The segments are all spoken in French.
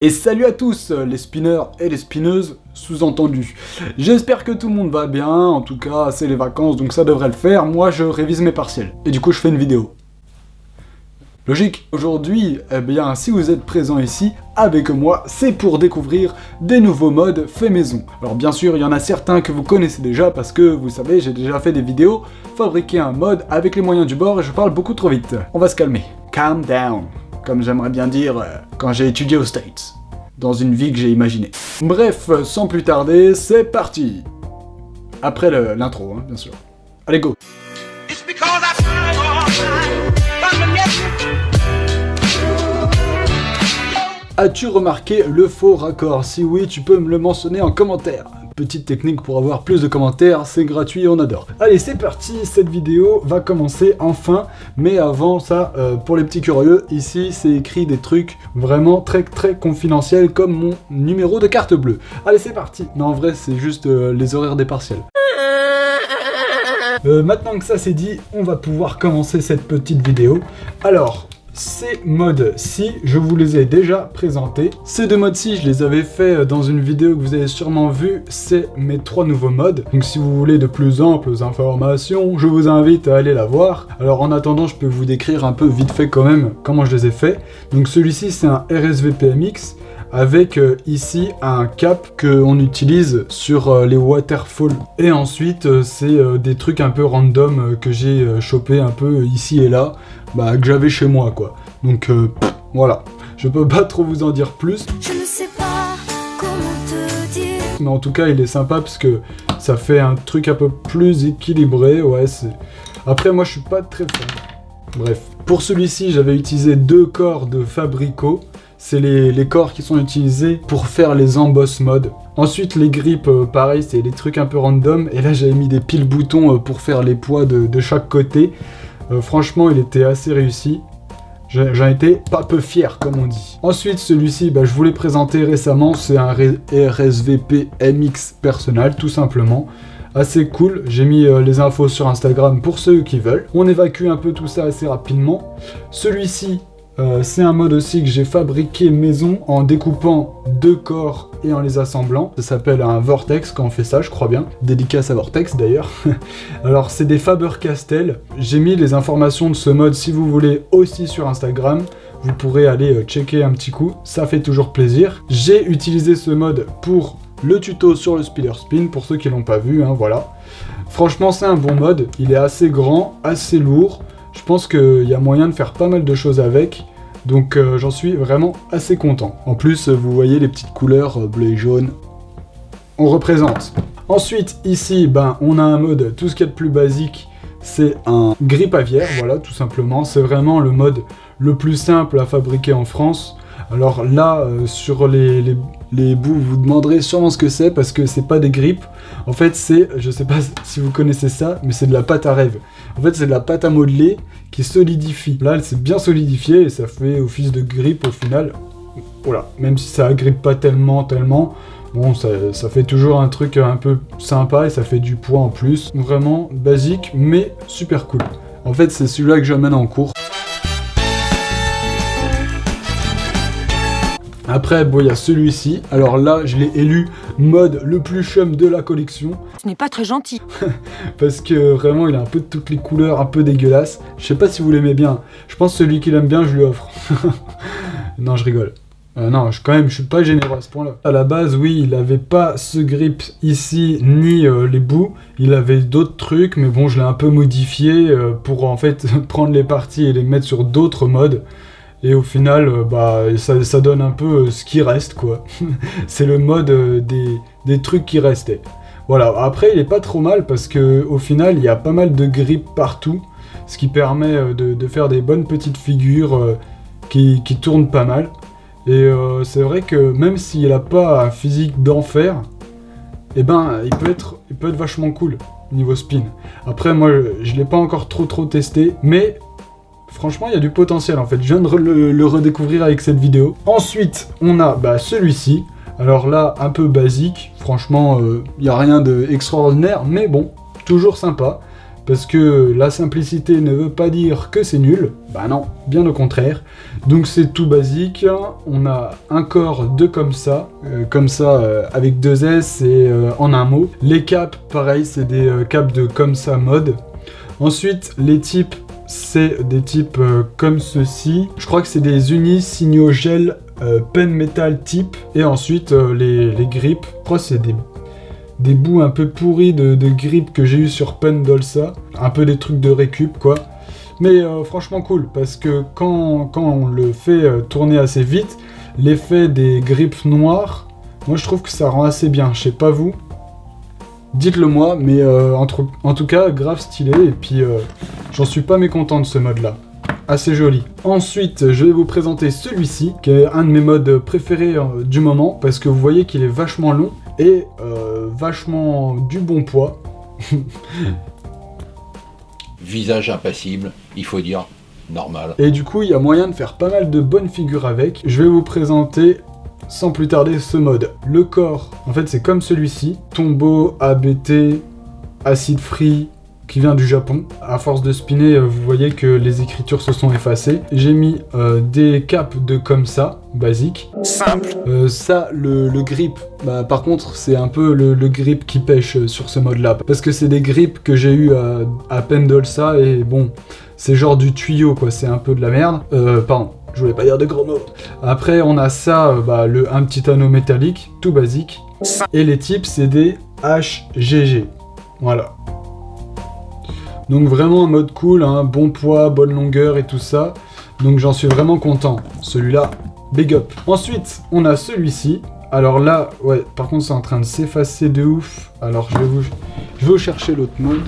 Et salut à tous, les spinners et les spinneuses, sous-entendu. J'espère que tout le monde va bien, en tout cas c'est les vacances donc ça devrait le faire, moi je révise mes partiels. Et du coup je fais une vidéo. Logique. Aujourd'hui, eh bien si vous êtes présent ici, avec moi, c'est pour découvrir des nouveaux modes faits maison. Alors bien sûr, il y en a certains que vous connaissez déjà parce que vous savez, j'ai déjà fait des vidéos, fabriquer un mode avec les moyens du bord et je parle beaucoup trop vite. On va se calmer. Calm down. Comme j'aimerais bien dire quand j'ai étudié aux States, dans une vie que j'ai imaginée. Bref, sans plus tarder, c'est parti. Après l'intro, hein, bien sûr. Allez, go. As-tu remarqué le faux raccord? Si oui, tu peux me le mentionner en commentaire. Petite technique pour avoir plus de commentaires, c'est gratuit, on adore. Allez, c'est parti, cette vidéo va commencer enfin, mais avant ça, pour les petits curieux, ici c'est écrit des trucs vraiment très confidentiels comme mon numéro de carte bleue. Allez, c'est parti. Non, en vrai, c'est juste les horaires des partiels. Maintenant que ça c'est dit, on va pouvoir commencer cette petite vidéo. Alors, ces modes-ci, je vous les ai déjà présentés. Ces deux modes-ci, je les avais fait dans une vidéo que vous avez sûrement vue. C'est mes 3 nouveaux modes. Donc si vous voulez de plus amples informations, je vous invite à aller la voir. Alors en attendant, je peux vous décrire un peu vite fait quand même comment je les ai fait. Donc celui-ci, c'est un RSVPMX avec ici un cap qu'on utilise sur les waterfalls. Et ensuite, c'est des trucs un peu random que j'ai chopé un peu ici et là. Que j'avais chez moi quoi. Donc voilà, je peux pas trop vous en dire plus. Je ne sais pas comment te dire. Mais en tout cas il est sympa parce que ça fait un truc un peu plus équilibré, ouais c'est... Après moi je suis pas très fan. Bref, pour celui-ci j'avais utilisé 2 corps de Fabrico. C'est les corps qui sont utilisés pour faire les emboss mode. Ensuite les grips, pareil, c'est des trucs un peu random. Et là j'avais mis des piles boutons pour faire les poids de chaque côté. Franchement, il était assez réussi. J'en étais pas peu fier, comme on dit. Ensuite, celui-ci, je vous l'ai présenté récemment. C'est un RSVP MX personnel, tout simplement. Assez cool. J'ai mis les infos sur Instagram pour ceux qui veulent. On évacue un peu tout ça assez rapidement. Celui-ci, c'est un mode aussi que j'ai fabriqué maison en découpant 2 corps et en les assemblant. Ça s'appelle un Vortex quand on fait ça, je crois bien. Dédicace à Vortex d'ailleurs. Alors c'est des Faber-Castell. J'ai mis les informations de ce mode si vous voulez aussi sur Instagram. Vous pourrez aller checker un petit coup, ça fait toujours plaisir. J'ai utilisé ce mode pour le tuto sur le Spiller Spin, pour ceux qui l'ont pas vu, hein, voilà. Franchement c'est un bon mode, il est assez grand, assez lourd. Je pense qu'il y a moyen de faire pas mal de choses avec, donc j'en suis vraiment assez content. En plus, vous voyez les petites couleurs bleu et jaune, on représente. Ensuite, ici, on a un mode, tout ce qu'il y a de plus basique, c'est un grip aviaire, voilà, tout simplement. C'est vraiment le mode le plus simple à fabriquer en France. Alors là, sur les bouts, vous demanderez sûrement ce que c'est, parce que c'est pas des grips. En fait, c'est, je sais pas si vous connaissez ça, mais c'est de la pâte à rêve. En fait, c'est de la pâte à modeler qui solidifie. Là, elle s'est bien solidifiée et ça fait office de grip au final. Voilà, même si ça agrippe pas tellement, bon, ça fait toujours un truc un peu sympa et ça fait du poids en plus. Vraiment basique, mais super cool. En fait, c'est celui-là que j'amène en cours. Après, bon, il y a celui-ci. Alors là, je l'ai élu mode le plus chum de la collection. Ce n'est pas très gentil. Parce que vraiment, il a un peu de toutes les couleurs, un peu dégueulasse. Je sais pas si vous l'aimez bien. Je pense que celui qui l'aime bien, je lui offre. Non, je rigole. Non, je suis pas généreux à ce point-là. À la base, oui, il avait pas ce grip ici, ni les bouts. Il avait d'autres trucs, mais bon, je l'ai un peu modifié pour en fait prendre les parties et les mettre sur d'autres modes. Et au final, ça donne un peu ce qui reste, quoi. C'est le mode des trucs qui restaient. Voilà, après, il est pas trop mal parce que au final, il y a pas mal de grips partout, ce qui permet de faire des bonnes petites figures qui tournent pas mal. Et c'est vrai que même s'il a pas un physique d'enfer, il peut être vachement cool niveau spin. Après, moi, je l'ai pas encore trop testé, mais... Franchement, il y a du potentiel en fait, je viens de le redécouvrir avec cette vidéo. Ensuite, on a celui-ci. Alors là, un peu basique, franchement, il n'y a rien d'extraordinaire, mais bon, toujours sympa. parce que la simplicité ne veut pas dire que c'est nul, bah non, bien au contraire. Donc c'est tout basique, on a un corps de comme ça avec 2 S et en un mot. Les caps, pareil, c'est des caps de comme ça mode. Ensuite, les types, c'est des types comme ceci. Je crois que c'est des unis signaux gel pen metal type. Et ensuite, les grips, je crois que c'est des bouts un peu pourris de grippe que j'ai eu sur Pendolsa, un peu des trucs de récup quoi. Mais franchement cool, parce que quand on le fait tourner assez vite, l'effet des grippes noires, moi je trouve que ça rend assez bien, je sais pas vous, dites-le moi, mais en tout cas grave stylé, et puis j'en suis pas mécontent de ce mode là. Assez joli. Ensuite, je vais vous présenter celui-ci, qui est un de mes modes préférés du moment, parce que vous voyez qu'il est vachement long, et vachement du bon poids. Visage impassible, il faut dire normal. Et du coup, il y a moyen de faire pas mal de bonnes figures avec. Je vais vous présenter, sans plus tarder, ce mode. Le corps, en fait, c'est comme celui-ci. Tombeau, ABT, acide free, qui vient du Japon. À force de spinner, vous voyez que les écritures se sont effacées. J'ai mis des caps de comme ça, basique. Simple. Ça, le grip, bah, par contre, c'est un peu le grip qui pêche sur ce mode-là. Parce que c'est des grips que j'ai eu à Pendolsa, et bon, c'est genre du tuyau, quoi. C'est un peu de la merde. Pardon, je voulais pas dire de gros mots. Après, on a ça, un petit anneau métallique, tout basique. Et les types, c'est des HGG. Voilà. Donc vraiment un mode cool, hein, bon poids, bonne longueur et tout ça. Donc j'en suis vraiment content. Celui-là, big up. Ensuite, on a celui-ci. Alors là, ouais, par contre c'est en train de s'effacer de ouf. Alors je vais vous chercher l'autre mode.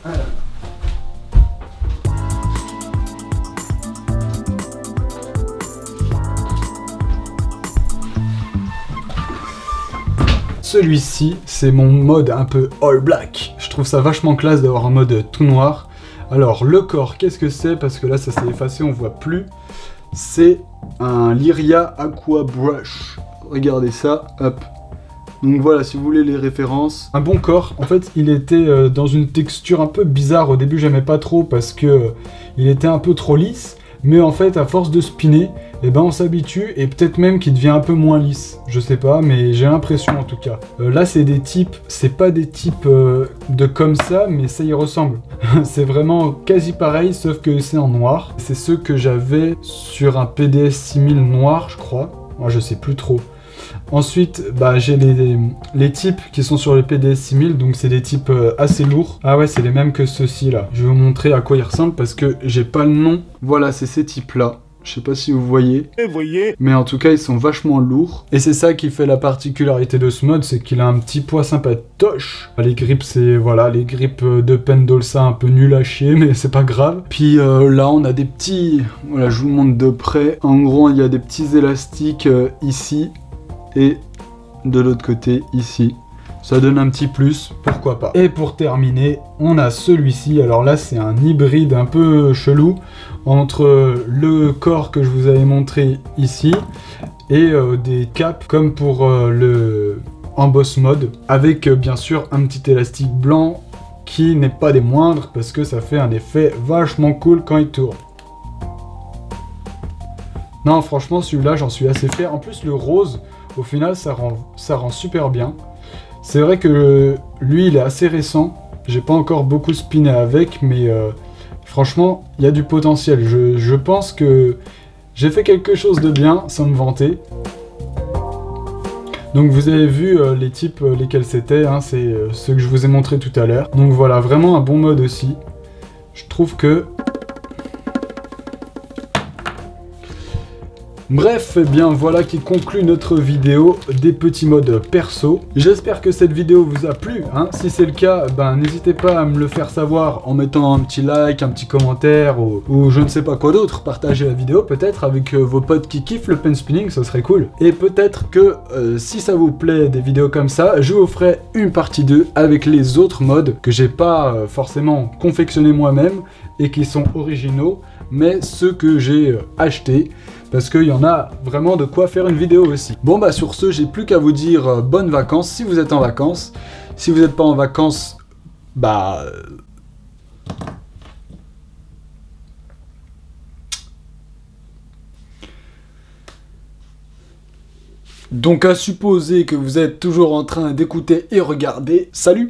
Alors. Celui-ci, c'est mon mode un peu all black. Je trouve ça vachement classe d'avoir un mode tout noir. Alors, le corps, qu'est-ce que c'est? Parce que là, ça s'est effacé, on voit plus. C'est un Lyria Aqua Brush. Regardez ça, hop. Donc voilà, si vous voulez les références. Un bon corps, en fait, il était dans une texture un peu bizarre. Au début, j'aimais pas trop parce que il était un peu trop lisse. Mais en fait, à force de spinner, eh ben on s'habitue, et peut-être même qu'il devient un peu moins lisse. Je sais pas, mais j'ai l'impression en tout cas. Là, c'est des types, c'est pas des types de comme ça, mais ça y ressemble. C'est vraiment quasi pareil, sauf que c'est en noir. C'est ceux que j'avais sur un PDS 6000 noir, je crois. Moi, je sais plus trop. Ensuite, j'ai les types qui sont sur le PDS 6000, donc c'est des types assez lourds. Ah ouais, c'est les mêmes que ceux-ci là. Je vais vous montrer à quoi ils ressemblent parce que j'ai pas le nom. Voilà, c'est ces types là. Je sais pas si vous voyez. Mais en tout cas, ils sont vachement lourds. Et c'est ça qui fait la particularité de ce mode, c'est qu'il a un petit poids sympatoche. Les grips, c'est voilà, les grips de Pendolsa un peu nul à chier, mais c'est pas grave. Puis là, on a des petits... Voilà, je vous montre de près. En gros, il y a des petits élastiques ici. Et de l'autre côté, ici. Ça donne un petit plus, pourquoi pas. Et pour terminer, on a celui-ci. Alors là, c'est un hybride un peu chelou entre le corps que je vous avais montré ici et des caps comme pour le Emboss mode, avec bien sûr un petit élastique blanc qui n'est pas des moindres parce que ça fait un effet vachement cool quand il tourne. Non, franchement, celui-là, j'en suis assez fier. En plus, le rose... Au final, ça rend super bien. C'est vrai que lui, il est assez récent. J'ai pas encore beaucoup spiné avec, mais franchement, il y a du potentiel. Je pense que j'ai fait quelque chose de bien, sans me vanter. Donc vous avez vu les types lesquels c'était, hein, c'est ceux que je vous ai montré tout à l'heure. Donc voilà, vraiment un bon mode aussi. Je trouve que... Bref, eh bien voilà qui conclut notre vidéo des petits modes perso. J'espère que cette vidéo vous a plu, hein. Si c'est le cas, n'hésitez pas à me le faire savoir en mettant un petit like, un petit commentaire ou je ne sais pas quoi d'autre. Partagez la vidéo peut-être avec vos potes qui kiffent le pen spinning, ça serait cool. Et peut-être que si ça vous plaît des vidéos comme ça, je vous ferai une partie 2 avec les autres modes que j'ai pas forcément confectionné moi-même et qui sont originaux, mais ceux que j'ai achetés. Parce qu'il y en a vraiment de quoi faire une vidéo aussi. Bon sur ce, j'ai plus qu'à vous dire bonnes vacances si vous êtes en vacances. Si vous n'êtes pas en vacances, Donc à supposer que vous êtes toujours en train d'écouter et regarder, salut!